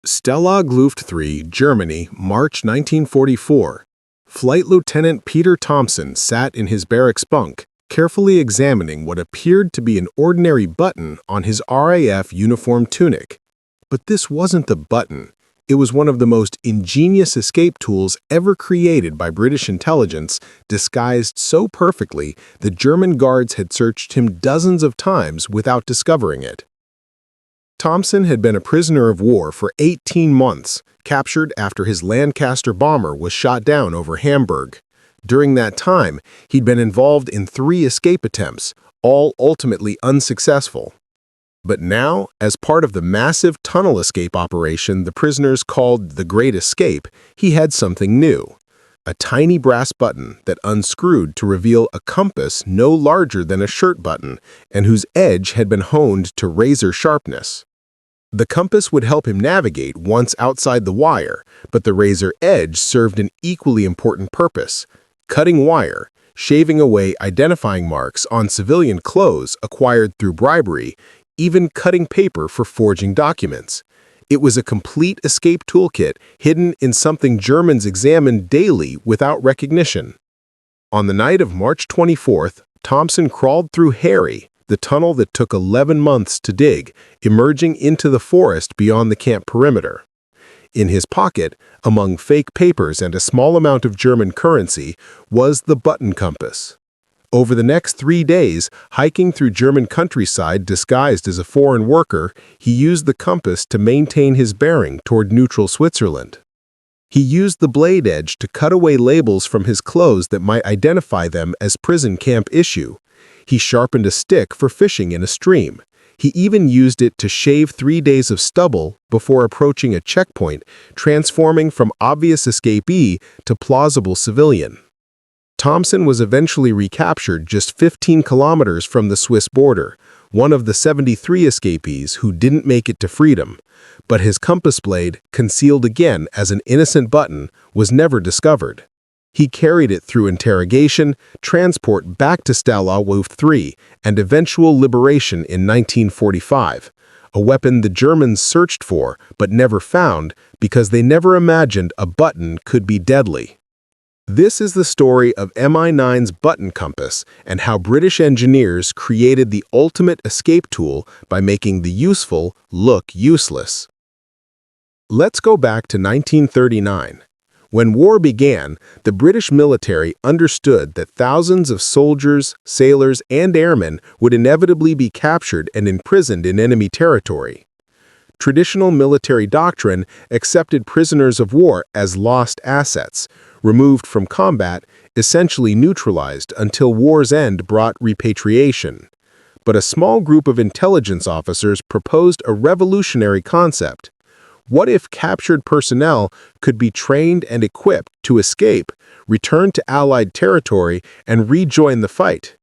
Stalag Luft 3, Germany, March 1944. Flight Lieutenant Peter Thompson sat in his barracks bunk, carefully examining what appeared to be an ordinary button on his RAF uniform tunic. But this wasn't the button. It was one of the most ingenious escape tools ever created by British intelligence, disguised so perfectly that German guards had searched him dozens of times without discovering it. Thompson had been a prisoner of war for 18 months, captured after his Lancaster bomber was shot down over Hamburg. During that time, he'd been involved in 3 escape attempts, all ultimately unsuccessful. But now, as part of the massive tunnel escape operation the prisoners called the Great Escape, he had something new. A tiny brass button that unscrewed to reveal a compass no larger than a shirt button and whose edge had been honed to razor sharpness. The compass would help him navigate once outside the wire, but the razor edge served an equally important purpose: cutting wire, shaving away identifying marks on civilian clothes acquired through bribery, even cutting paper for forging documents. It was a complete escape toolkit hidden in something Germans examined daily without recognition. On the night of March 24th, Thompson crawled through Harry, the tunnel that took 11 months to dig, emerging into the forest beyond the camp perimeter. In his pocket, among fake papers and a small amount of German currency, was the button compass. Over the next 3 days, hiking through German countryside disguised as a foreign worker, he used the compass to maintain his bearing toward neutral Switzerland. He used the blade edge to cut away labels from his clothes that might identify them as prison camp issue. He sharpened a stick for fishing in a stream. He even used it to shave 3 days of stubble before approaching a checkpoint, transforming from obvious escapee to plausible civilian. Thompson was eventually recaptured just 15 kilometers from the Swiss border, one of the 73 escapees who didn't make it to freedom. But his compass blade, concealed again as an innocent button, was never discovered. He carried it through interrogation, transport back to Stalag Luft 3, and eventual liberation in 1945, a weapon the Germans searched for but never found because they never imagined a button could be deadly. This is the story of Mi-9's button compass and how British engineers created the ultimate escape tool by making the useful look useless. Let's go back to 1939. When war began, the British military understood that thousands of soldiers, sailors, and airmen would inevitably be captured and imprisoned in enemy territory. Traditional military doctrine accepted prisoners of war as lost assets, removed from combat, essentially neutralized until war's end brought repatriation. But a small group of intelligence officers proposed a revolutionary concept. What if captured personnel could be trained and equipped to escape, return to Allied territory, and rejoin the fight?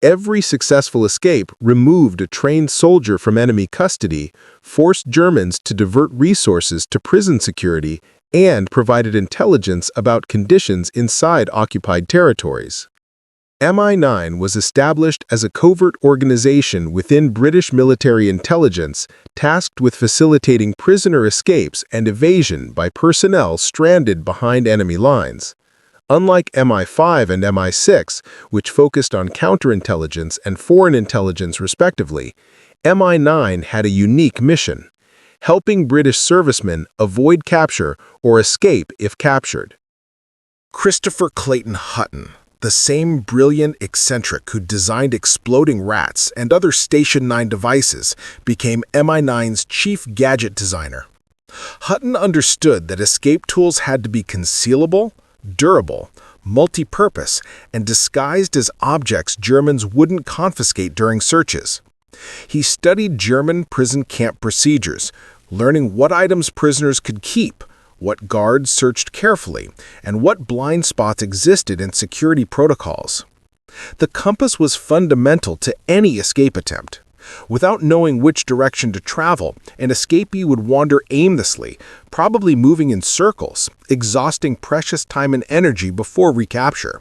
Every successful escape removed a trained soldier from enemy custody, forced Germans to divert resources to prison security, and provided intelligence about conditions inside occupied territories. Mi-9 was established as a covert organization within British military intelligence tasked with facilitating prisoner escapes and evasion by personnel stranded behind enemy lines. Unlike Mi-5 and Mi-6, which focused on counterintelligence and foreign intelligence respectively, Mi-9 had a unique mission: helping British servicemen avoid capture or escape if captured. Christopher Clayton Hutton, the same brilliant eccentric who designed exploding rats and other Station 9 devices, became Mi-9's chief gadget designer. Hutton understood that escape tools had to be concealable, durable, multi-purpose, and disguised as objects Germans wouldn't confiscate during searches. He studied German prison camp procedures, learning what items prisoners could keep, what guards searched carefully, and what blind spots existed in security protocols. The compass was fundamental to any escape attempt. Without knowing which direction to travel, an escapee would wander aimlessly, probably moving in circles, exhausting precious time and energy before recapture.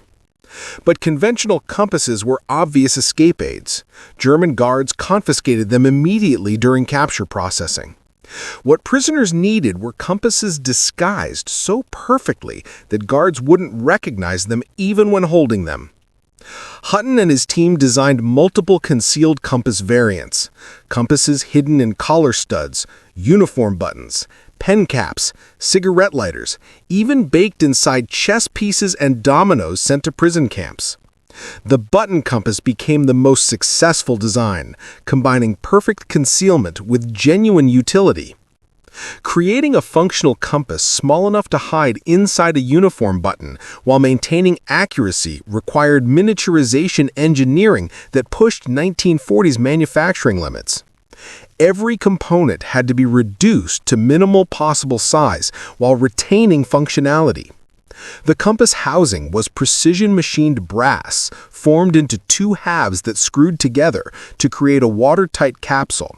But conventional compasses were obvious escape aids. German guards confiscated them immediately during capture processing. What prisoners needed were compasses disguised so perfectly that guards wouldn't recognize them even when holding them. Hutton and his team designed multiple concealed compass variants, compasses hidden in collar studs, uniform buttons, pen caps, cigarette lighters, even baked inside chess pieces and dominoes sent to prison camps. The button compass became the most successful design, combining perfect concealment with genuine utility. Creating a functional compass small enough to hide inside a uniform button while maintaining accuracy required miniaturization engineering that pushed 1940s manufacturing limits. Every component had to be reduced to minimal possible size while retaining functionality. The compass housing was precision-machined brass formed into two halves that screwed together to create a watertight capsule.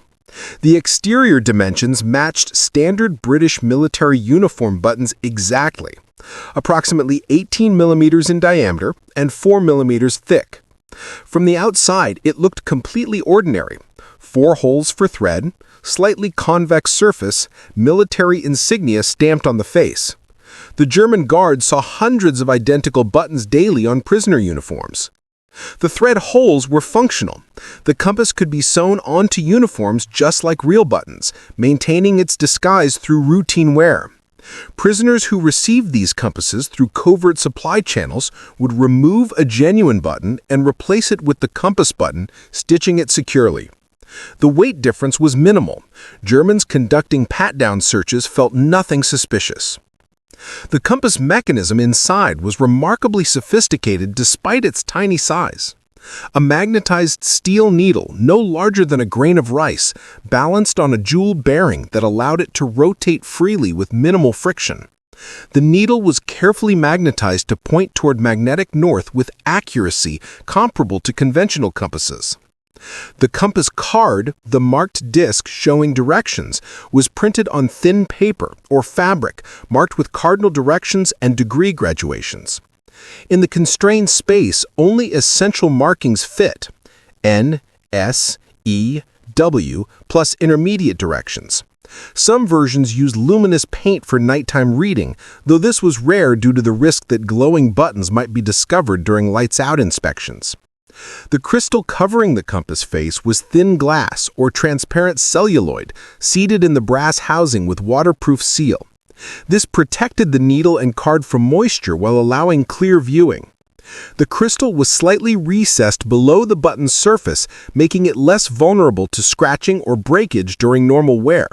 The exterior dimensions matched standard British military uniform buttons exactly, approximately 18 millimeters in diameter and 4 millimeters thick. From the outside, it looked completely ordinary. 4 holes for thread, slightly convex surface, military insignia stamped on the face. The German guards saw hundreds of identical buttons daily on prisoner uniforms. The thread holes were functional. The compass could be sewn onto uniforms just like real buttons, maintaining its disguise through routine wear. Prisoners who received these compasses through covert supply channels would remove a genuine button and replace it with the compass button, stitching it securely. The weight difference was minimal. Germans conducting pat-down searches felt nothing suspicious. The compass mechanism inside was remarkably sophisticated despite its tiny size. A magnetized steel needle, no larger than a grain of rice, balanced on a jeweled bearing that allowed it to rotate freely with minimal friction. The needle was carefully magnetized to point toward magnetic north with accuracy comparable to conventional compasses. The compass card, the marked disc showing directions, was printed on thin paper or fabric marked with cardinal directions and degree graduations. In the constrained space, only essential markings fit: N, S, E, W, plus intermediate directions. Some versions used luminous paint for nighttime reading, though this was rare due to the risk that glowing buttons might be discovered during lights-out inspections. The crystal covering the compass face was thin glass or transparent celluloid, seated in the brass housing with waterproof seal. This protected the needle and card from moisture while allowing clear viewing. The crystal was slightly recessed below the button's surface, making it less vulnerable to scratching or breakage during normal wear.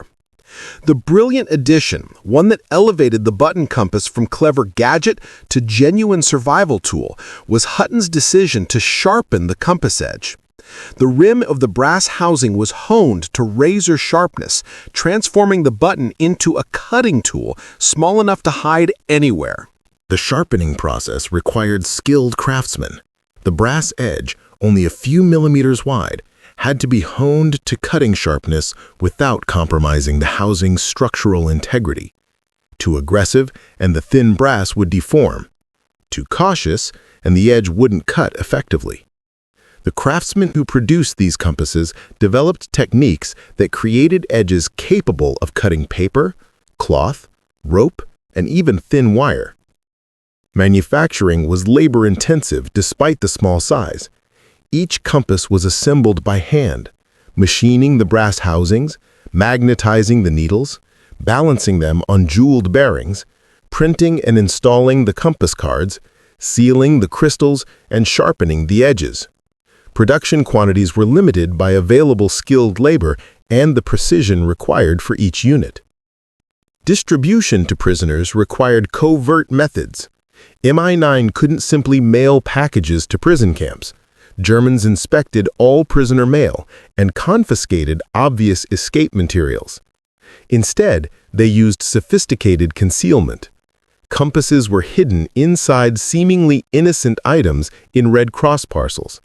The brilliant addition, one that elevated the button compass from clever gadget to genuine survival tool, was Hutton's decision to sharpen the compass edge. The rim of the brass housing was honed to razor sharpness, transforming the button into a cutting tool small enough to hide anywhere. The sharpening process required skilled craftsmen. The brass edge, only a few millimeters wide, had to be honed to cutting sharpness without compromising the housing's structural integrity. Too aggressive, and the thin brass would deform. Too cautious, and the edge wouldn't cut effectively. The craftsmen who produced these compasses developed techniques that created edges capable of cutting paper, cloth, rope, and even thin wire. Manufacturing was labor-intensive despite the small size. Each compass was assembled by hand, machining the brass housings, magnetizing the needles, balancing them on jeweled bearings, printing and installing the compass cards, sealing the crystals, and sharpening the edges. Production quantities were limited by available skilled labor and the precision required for each unit. Distribution to prisoners required covert methods. MI9 couldn't simply mail packages to prison camps. Germans inspected all prisoner mail and confiscated obvious escape materials. Instead, they used sophisticated concealment. Compasses were hidden inside seemingly innocent items in Red Cross parcels,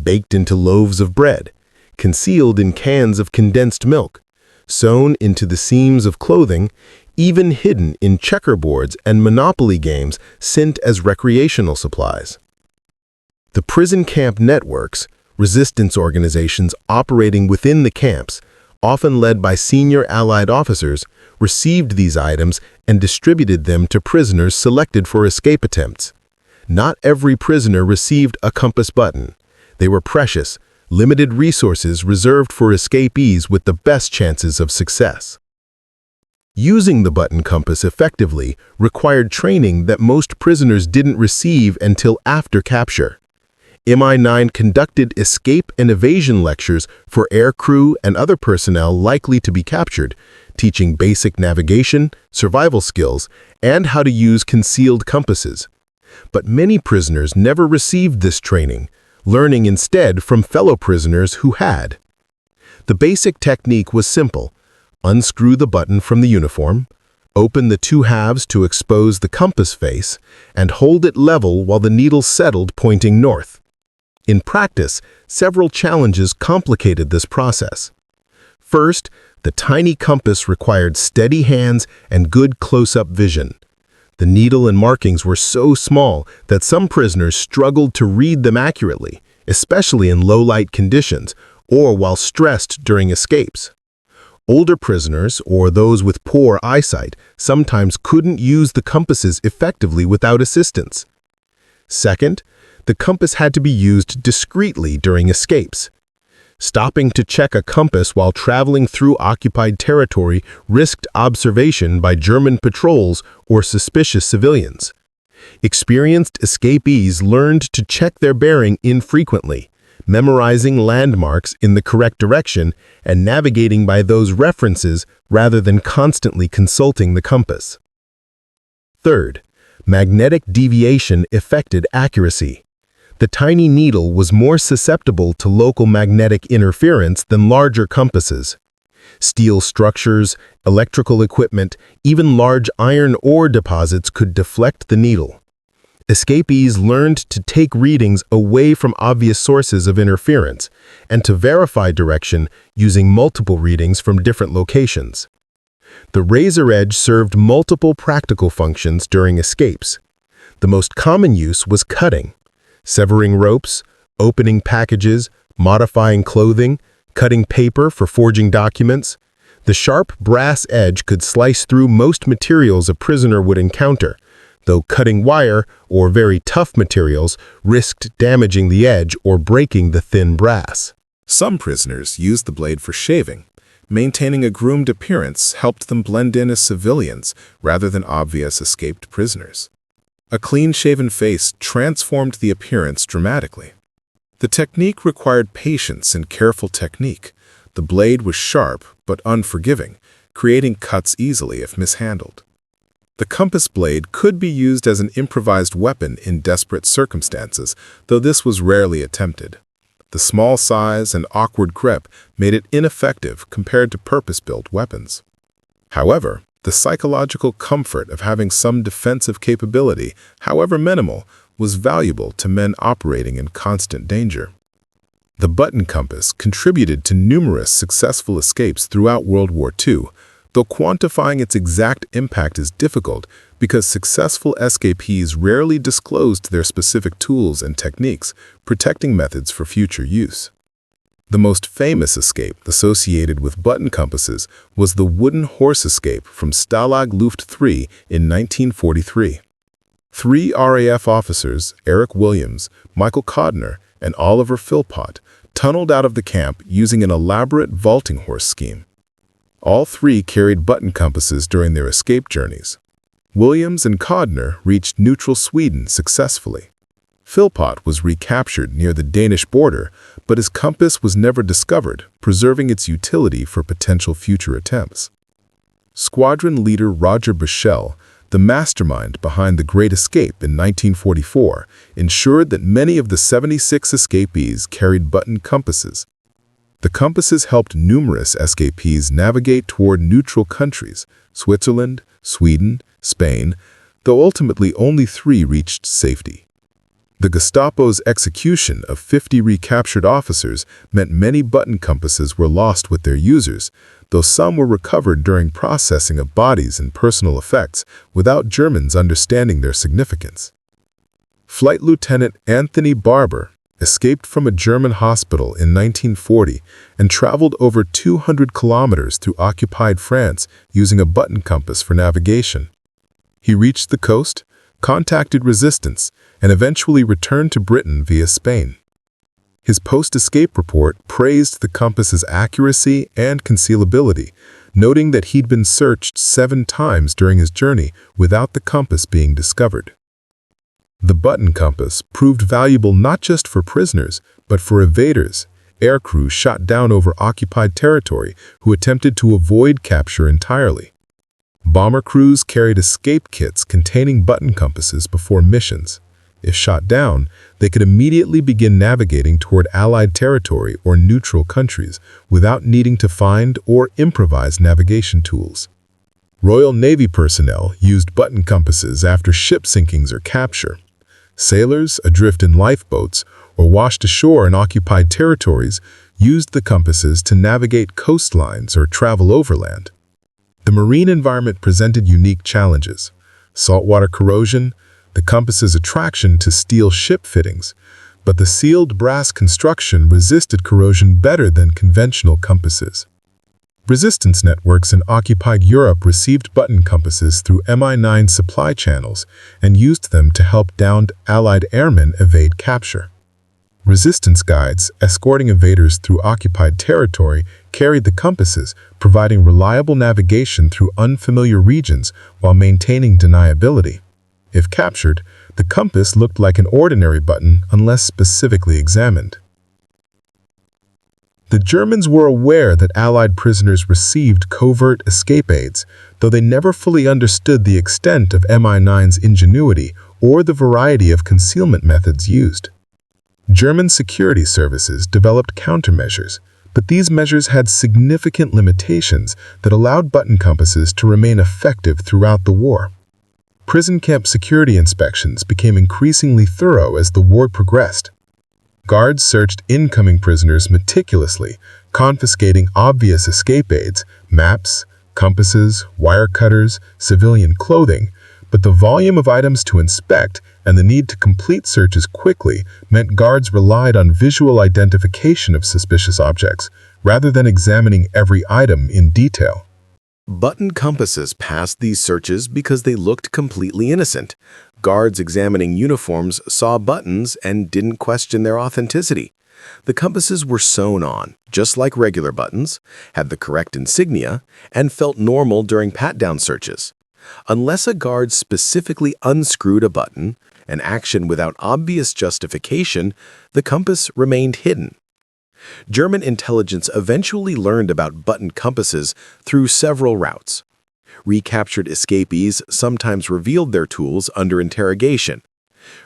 baked into loaves of bread, concealed in cans of condensed milk, sewn into the seams of clothing, even hidden in checkerboards and Monopoly games sent as recreational supplies. The prison camp networks, resistance organizations operating within the camps, often led by senior Allied officers, received these items and distributed them to prisoners selected for escape attempts. Not every prisoner received a compass button. They were precious, limited resources reserved for escapees with the best chances of success. Using the button compass effectively required training that most prisoners didn't receive until after capture. MI9 conducted escape and evasion lectures for aircrew and other personnel likely to be captured, teaching basic navigation, survival skills, and how to use concealed compasses. But many prisoners never received this training, learning instead from fellow prisoners who had. The basic technique was simple: unscrew the button from the uniform, open the two halves to expose the compass face, and hold it level while the needle settled pointing north. In practice, several challenges complicated this process. First, the tiny compass required steady hands and good close-up vision. The needle and markings were so small that some prisoners struggled to read them accurately, especially in low-light conditions or while stressed during escapes. Older prisoners, or those with poor eyesight, sometimes couldn't use the compasses effectively without assistance. Second, the compass had to be used discreetly during escapes. Stopping to check a compass while traveling through occupied territory risked observation by German patrols or suspicious civilians. Experienced escapees learned to check their bearing infrequently, memorizing landmarks in the correct direction and navigating by those references rather than constantly consulting the compass. Third, magnetic deviation affected accuracy. The tiny needle was more susceptible to local magnetic interference than larger compasses. Steel structures, electrical equipment, even large iron ore deposits could deflect the needle. Escapees learned to take readings away from obvious sources of interference and to verify direction using multiple readings from different locations. The razor edge served multiple practical functions during escapes. The most common use was cutting. Severing ropes, opening packages, modifying clothing, cutting paper for forging documents. The sharp brass edge could slice through most materials a prisoner would encounter, though cutting wire or very tough materials risked damaging the edge or breaking the thin brass. Some prisoners used the blade for shaving. Maintaining a groomed appearance helped them blend in as civilians rather than obvious escaped prisoners. A clean-shaven face transformed the appearance dramatically. The technique required patience and careful technique. The blade was sharp but unforgiving, creating cuts easily if mishandled. The compass blade could be used as an improvised weapon in desperate circumstances, though this was rarely attempted. The small size and awkward grip made it ineffective compared to purpose-built weapons. However, the psychological comfort of having some defensive capability, however minimal, was valuable to men operating in constant danger. The button compass contributed to numerous successful escapes throughout World War II, though quantifying its exact impact is difficult because successful escapees rarely disclosed their specific tools and techniques, protecting methods for future use. The most famous escape associated with button compasses was the wooden horse escape from Stalag Luft 3 in 1943. 3 RAF officers, Eric Williams, Michael Codner, and Oliver Philpott, tunneled out of the camp using an elaborate vaulting horse scheme. All 3 carried button compasses during their escape journeys. Williams and Codner reached neutral Sweden successfully. Philpott was recaptured near the Danish border, but his compass was never discovered, preserving its utility for potential future attempts. Squadron leader Roger Bushell, the mastermind behind the Great Escape in 1944, ensured that many of the 76 escapees carried button compasses. The compasses helped numerous escapees navigate toward neutral countries, Switzerland, Sweden, Spain, though ultimately only 3 reached safety. The Gestapo's execution of 50 recaptured officers meant many button compasses were lost with their users, though some were recovered during processing of bodies and personal effects without Germans understanding their significance. Flight Lieutenant Anthony Barber, escaped from a German hospital in 1940 and traveled over 200 kilometers through occupied France using a button compass for navigation. He reached the coast, contacted resistance, and eventually returned to Britain via Spain. His post-escape report praised the compass's accuracy and concealability, noting that he'd been searched 7 times during his journey without the compass being discovered. The button compass proved valuable not just for prisoners, but for evaders, aircrew shot down over occupied territory who attempted to avoid capture entirely. Bomber crews carried escape kits containing button compasses before missions. If shot down, they could immediately begin navigating toward Allied territory or neutral countries without needing to find or improvise navigation tools. Royal Navy personnel used button compasses after ship sinkings or capture. Sailors, adrift in lifeboats, or washed ashore in occupied territories, used the compasses to navigate coastlines or travel overland. The marine environment presented unique challenges: saltwater corrosion, the compass's attraction to steel ship fittings, but the sealed brass construction resisted corrosion better than conventional compasses. Resistance networks in occupied Europe received button compasses through Mi-9 supply channels and used them to help downed Allied airmen evade capture. Resistance guides escorting evaders through occupied territory carried the compasses, providing reliable navigation through unfamiliar regions while maintaining deniability. If captured, the compass looked like an ordinary button unless specifically examined. The Germans were aware that Allied prisoners received covert escape aids, though they never fully understood the extent of Mi-9's ingenuity or the variety of concealment methods used. German security services developed countermeasures, but these measures had significant limitations that allowed button compasses to remain effective throughout the war. Prison camp security inspections became increasingly thorough as the war progressed. Guards searched incoming prisoners meticulously, confiscating obvious escape aids, maps, compasses, wire cutters, civilian clothing, but the volume of items to inspect and the need to complete searches quickly meant guards relied on visual identification of suspicious objects, rather than examining every item in detail. Button compasses passed these searches because they looked completely innocent. Guards examining uniforms saw buttons and didn't question their authenticity. The compasses were sewn on, just like regular buttons, had the correct insignia, and felt normal during pat-down searches. Unless a guard specifically unscrewed a button, an action without obvious justification, the compass remained hidden. German intelligence eventually learned about button compasses through several routes. Recaptured escapees sometimes revealed their tools under interrogation.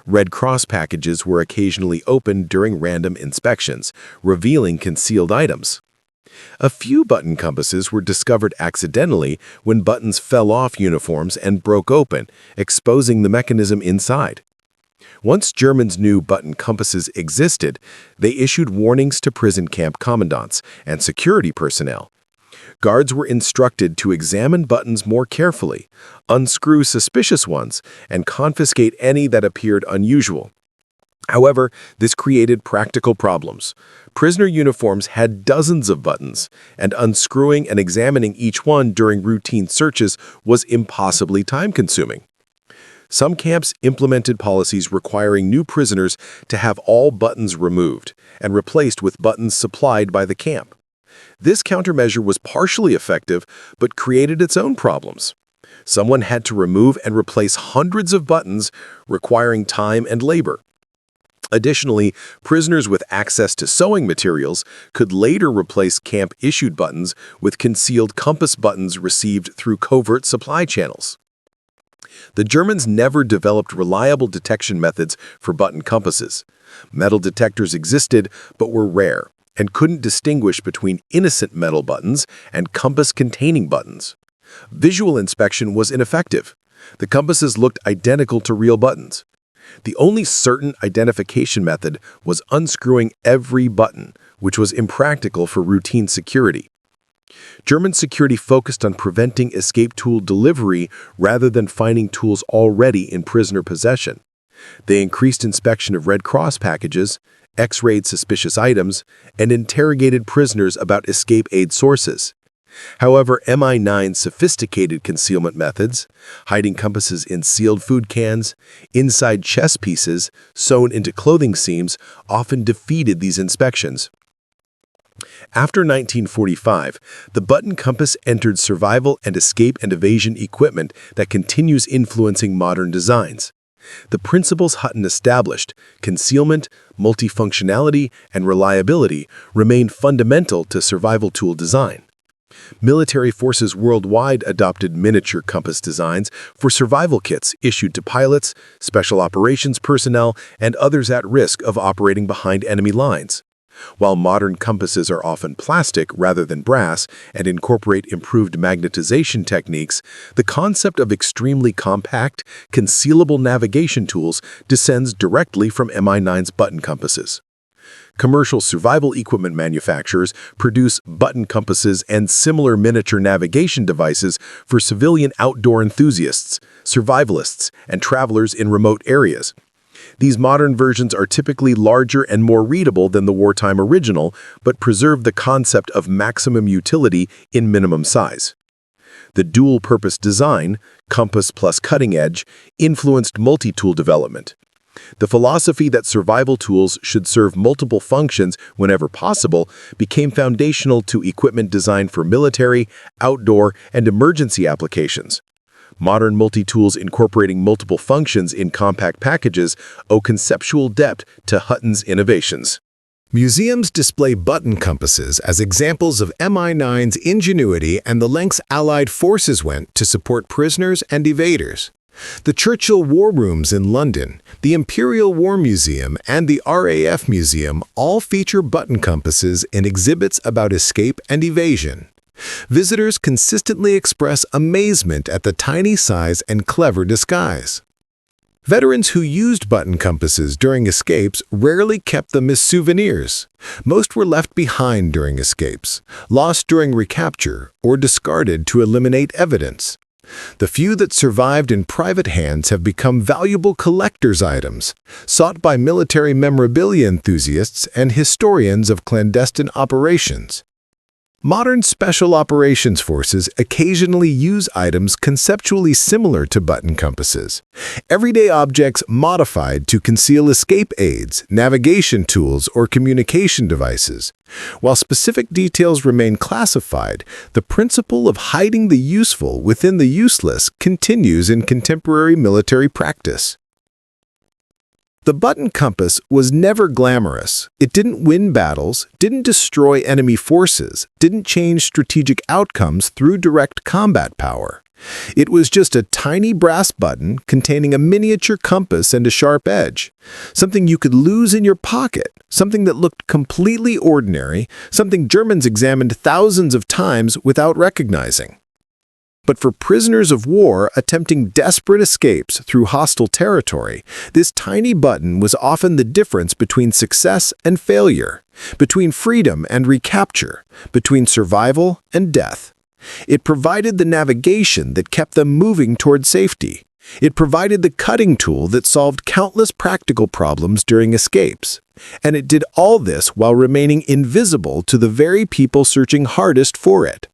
Red Cross packages were occasionally opened during random inspections, revealing concealed items. A few button compasses were discovered accidentally when buttons fell off uniforms and broke open, exposing the mechanism inside. Once Germans knew button compasses existed, they issued warnings to prison camp commandants and security personnel. Guards were instructed to examine buttons more carefully, unscrew suspicious ones, and confiscate any that appeared unusual. However, this created practical problems. Prisoner uniforms had dozens of buttons, and unscrewing and examining each one during routine searches was impossibly time-consuming. Some camps implemented policies requiring new prisoners to have all buttons removed and replaced with buttons supplied by the camp. This countermeasure was partially effective, but created its own problems. Someone had to remove and replace hundreds of buttons, requiring time and labor. Additionally, prisoners with access to sewing materials could later replace camp-issued buttons with concealed compass buttons received through covert supply channels. The Germans never developed reliable detection methods for button compasses. Metal detectors existed, but were rare, and couldn't distinguish between innocent metal buttons and compass-containing buttons. Visual inspection was ineffective. The compasses looked identical to real buttons. The only certain identification method was unscrewing every button, which was impractical for routine security. German security focused on preventing escape tool delivery rather than finding tools already in prisoner possession. They increased inspection of Red Cross packages, X-rayed suspicious items, and interrogated prisoners about escape aid sources. However, MI9's sophisticated concealment methods, hiding compasses in sealed food cans, inside chess pieces, sewn into clothing seams, often defeated these inspections. After 1945, the button compass entered survival and escape and evasion equipment that continues influencing modern designs. The principles Hutton established, concealment, multifunctionality, and reliability, remain fundamental to survival tool design. Military forces worldwide adopted miniature compass designs for survival kits issued to pilots, special operations personnel, and others at risk of operating behind enemy lines. While modern compasses are often plastic rather than brass and incorporate improved magnetization techniques, the concept of extremely compact, concealable navigation tools descends directly from MI9's button compasses. Commercial survival equipment manufacturers produce button compasses and similar miniature navigation devices for civilian outdoor enthusiasts, survivalists, and travelers in remote areas. These modern versions are typically larger and more readable than the wartime original, but preserve the concept of maximum utility in minimum size. The dual-purpose design, compass plus cutting edge, influenced multi-tool development. The philosophy that survival tools should serve multiple functions whenever possible became foundational to equipment designed for military, outdoor, and emergency applications. Modern multi-tools incorporating multiple functions in compact packages owe conceptual depth to Hutton's innovations. Museums display button compasses as examples of MI9's ingenuity and the lengths Allied forces went to support prisoners and evaders. The Churchill War Rooms in London, the Imperial War Museum, and the RAF Museum all feature button compasses in exhibits about escape and evasion. Visitors consistently express amazement at the tiny size and clever disguise. Veterans who used button compasses during escapes rarely kept them as souvenirs. Most were left behind during escapes, lost during recapture, or discarded to eliminate evidence. The few that survived in private hands have become valuable collector's items, sought by military memorabilia enthusiasts and historians of clandestine operations. Modern special operations forces occasionally use items conceptually similar to button compasses, everyday objects modified to conceal escape aids, navigation tools, or communication devices. While specific details remain classified, the principle of hiding the useful within the useless continues in contemporary military practice. The button compass was never glamorous. It didn't win battles, didn't destroy enemy forces, didn't change strategic outcomes through direct combat power. It was just a tiny brass button containing a miniature compass and a sharp edge. Something you could lose in your pocket, something that looked completely ordinary, something Germans examined thousands of times without recognizing. But for prisoners of war attempting desperate escapes through hostile territory, this tiny button was often the difference between success and failure, between freedom and recapture, between survival and death. It provided the navigation that kept them moving toward safety. It provided the cutting tool that solved countless practical problems during escapes. And it did all this while remaining invisible to the very people searching hardest for it.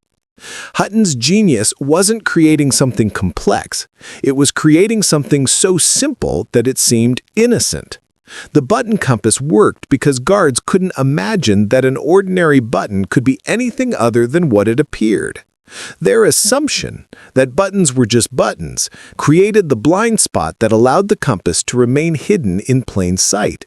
Hutton's genius wasn't creating something complex. It was creating something so simple that it seemed innocent. The button compass worked because guards couldn't imagine that an ordinary button could be anything other than what it appeared. Their assumption that buttons were just buttons created the blind spot that allowed the compass to remain hidden in plain sight.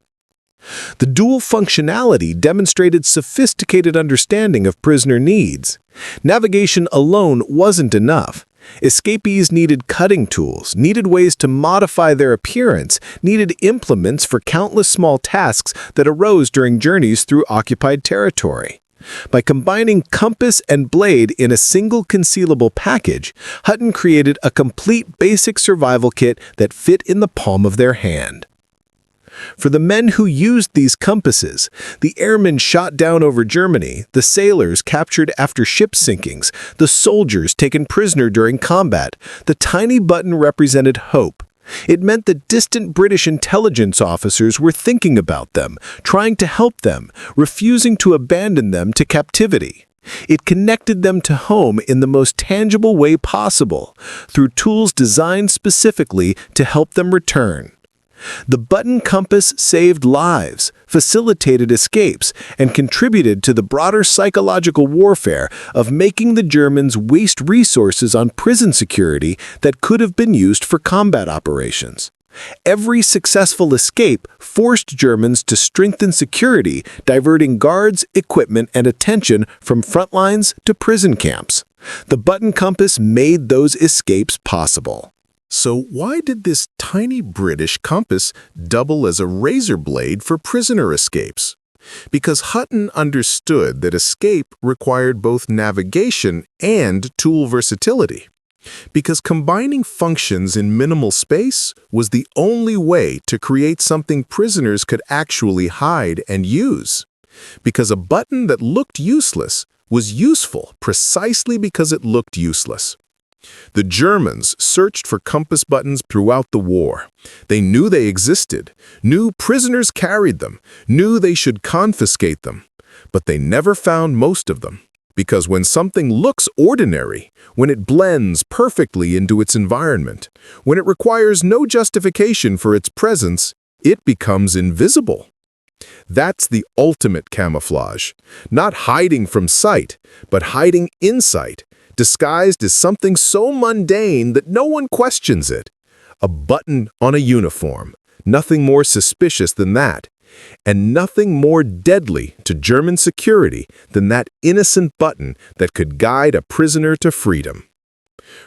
The dual functionality demonstrated sophisticated understanding of prisoner needs. Navigation alone wasn't enough. Escapees needed cutting tools, needed ways to modify their appearance, needed implements for countless small tasks that arose during journeys through occupied territory. By combining compass and blade in a single concealable package, Hutton created a complete basic survival kit that fit in the palm of their hand. For the men who used these compasses, the airmen shot down over Germany, the sailors captured after ship sinkings, the soldiers taken prisoner during combat, the tiny button represented hope. It meant that distant British intelligence officers were thinking about them, trying to help them, refusing to abandon them to captivity. It connected them to home in the most tangible way possible, through tools designed specifically to help them return. The button compass saved lives, facilitated escapes, and contributed to the broader psychological warfare of making the Germans waste resources on prison security that could have been used for combat operations. Every successful escape forced Germans to strengthen security, diverting guards, equipment, and attention from front lines to prison camps. The button compass made those escapes possible. So why did this tiny British compass double as a razor blade for prisoner escapes? Because Hutton understood that escape required both navigation and tool versatility. Because combining functions in minimal space was the only way to create something prisoners could actually hide and use. Because a button that looked useless was useful precisely because it looked useless. The Germans searched for compass buttons throughout the war. They knew they existed, knew prisoners carried them, knew they should confiscate them. But they never found most of them. Because when something looks ordinary, when it blends perfectly into its environment, when it requires no justification for its presence, it becomes invisible. That's the ultimate camouflage. Not hiding from sight, but hiding in sight, disguised as something so mundane that no one questions it. A button on a uniform. Nothing more suspicious than that. And nothing more deadly to German security than that innocent button that could guide a prisoner to freedom.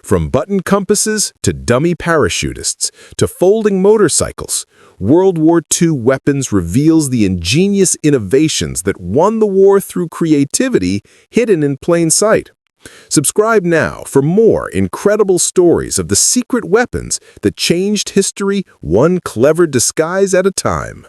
From button compasses to dummy parachutists to folding motorcycles, World War II weapons reveals the ingenious innovations that won the war through creativity hidden in plain sight. Subscribe now for more incredible stories of the secret weapons that changed history one clever disguise at a time.